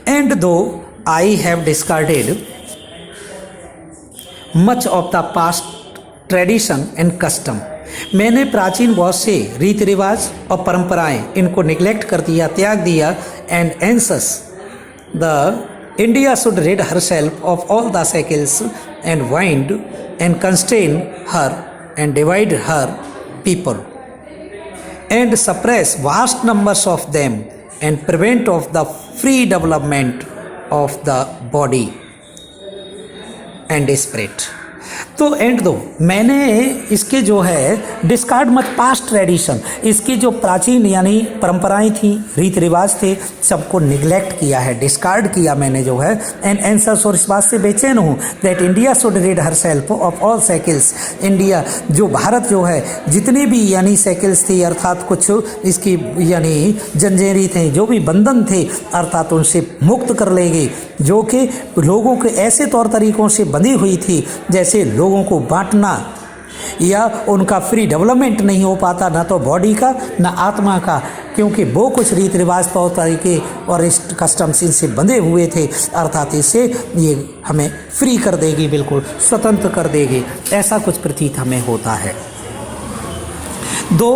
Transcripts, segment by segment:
And though I have discarded much of the past tradition and custom, मैंने प्राचीन बहुत से रीति रिवाज और परंपराएं इनको निगलेक्ट कर दिया, त्याग दिया. And ensures the India should rid herself of all the shackles and wind and constrain her and divide her people and suppress vast numbers of them and prevent of the free development of the body and spirit. तो and दो मैंने इसके जो है discard much past tradition, इसकी जो प्राचीन यानी परंपराएं थी, रीति रिवाज थे, सबको निगलेक्ट किया है, डिस्कार्ड किया मैंने जो है. एंड एंसर्स और इस बात से बेचैन हूँ that India should rid herself of all cycles. India जो भारत जो है जितने भी यानी साइकिल्स थी अर्थात कुछ इसकी यानी जंजीरें थे, जो भी बंधन थे अर्थात उनसे मुक्त कर लेगी, जो कि लोगों के ऐसे तौर तरीकों से बंधी हुई थी जैसे लोगों को बांटना या उनका फ्री डेवलपमेंट नहीं हो पाता, ना तो बॉडी का ना आत्मा का, क्योंकि वो कुछ रीति रिवाज तौर तरीके और इस कस्टम्स इनसे बंधे हुए थे. अर्थात इससे ये हमें फ्री कर देगी, बिल्कुल स्वतंत्र कर देगी, ऐसा कुछ प्रतीत हमें होता है. दो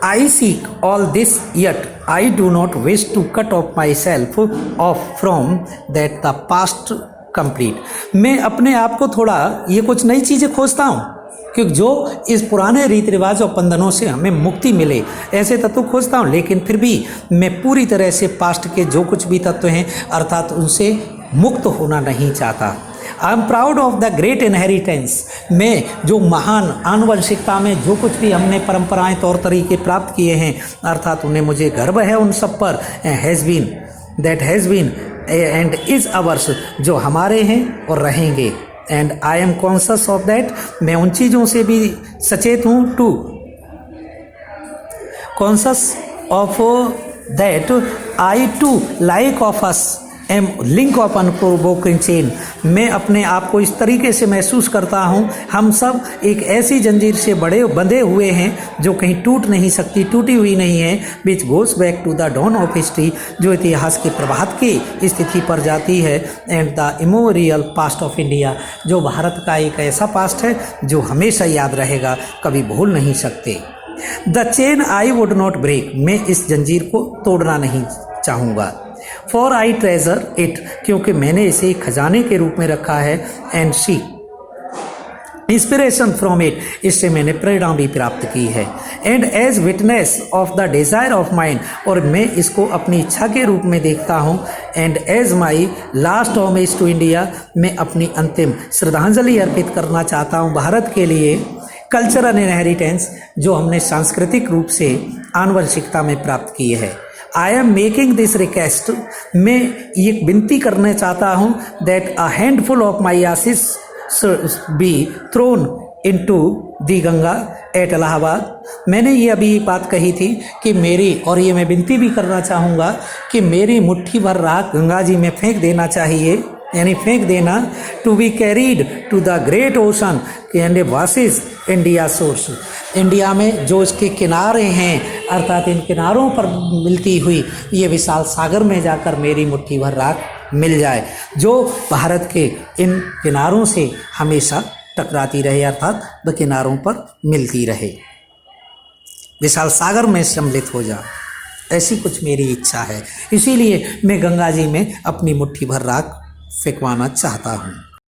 I seek all this, yet I do not wish to cut off myself off from that the past complete. मैं अपने आप को थोड़ा ये कुछ नई चीज़ें खोजता हूँ क्योंकि जो इस पुराने रीति रिवाज और बंधनों से हमें मुक्ति मिले ऐसे तत्व खोजता हूँ, लेकिन फिर भी मैं पूरी तरह से पास्ट के जो कुछ भी तत्व हैं अर्थात उनसे मुक्त होना नहीं चाहता. I am proud of the great inheritance. मैं जो महान आनुवंशिकता में जो कुछ भी हमने परंपराएं तौर तरीके प्राप्त किए हैं अर्थात उन्हें मुझे गर्व है उन सब पर. Has been that has been and is ours, जो हमारे हैं और रहेंगे. And I am conscious of that, मैं उन चीज़ों से भी सचेत हूँ. To conscious of that I too like of us am link of unprovoking chain. मैं अपने आप को इस तरीके से महसूस करता हूँ हम सब एक ऐसी जंजीर से बंधे हुए हैं जो कहीं टूट नहीं सकती, टूटी हुई नहीं है. Which goes back to the dawn of history, जो इतिहास के प्रभात की स्थिति पर जाती है. And the immemorial past of India, जो भारत का एक ऐसा पास्ट है जो हमेशा याद रहेगा, कभी भूल नहीं सकते. The chain I would not break, मैं इस जंजीर को तोड़ना नहीं चाहूँगा. फॉर आई ट्रेजर इट, क्योंकि मैंने इसे खजाने के रूप में रखा है. And see inspiration from it, इससे मैंने प्रेरणा भी प्राप्त की है. And as witness of the desire of mind, और मैं इसको अपनी इच्छा के रूप में देखता हूँ. And as my last homage to India, मैं अपनी अंतिम श्रद्धांजलि अर्पित करना चाहता हूँ भारत के लिए. कल्चरल इनहेरिटेंस, जो हमने सांस्कृतिक रूप से आनुवंशिकता में प्राप्त की है. I am making this request, मैं ये विनती करना चाहता हूँ that a handful of my ashes be thrown into the Ganga at Allahabad. मैंने ये अभी बात कही थी कि मेरी, और ये मैं विनती भी करना चाहूँगा कि मेरी मुट्ठी भर राख गंगा जी में फेंक देना चाहिए, यानी फेंक देना. To be carried to the great ocean and washes India shores, India में जो इसके किनारे हैं अर्थात इन किनारों पर मिलती हुई ये विशाल सागर में जाकर मेरी मुट्ठी भर राख मिल जाए, जो भारत के इन किनारों से हमेशा टकराती रहे अर्थात व किनारों पर मिलती रहे, विशाल सागर में सम्मिलित हो जा. ऐसी कुछ मेरी इच्छा है, इसीलिए मैं गंगा जी में अपनी मुट्ठी भर राख फेंकवाना चाहता हूँ.